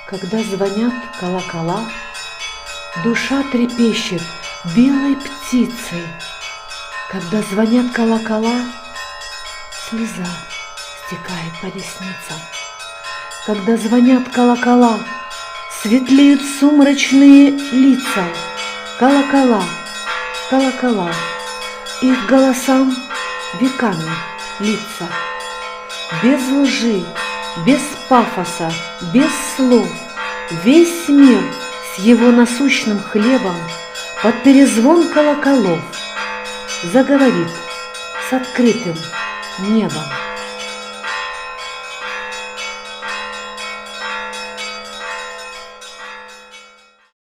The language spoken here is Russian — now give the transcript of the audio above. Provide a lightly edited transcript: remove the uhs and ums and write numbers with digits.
Когда звонят колокола, душа трепещет белой птицей. Когда звонят колокола, слеза стекает по ресницам. Когда звонят колокола, светлеют сумрачные лица. Колокола, колокола, их голосам веками литься. Без лжи, без пафоса, без слов весь мир с его насущным хлебом под перезвон колоколов заговорит с открытым небом.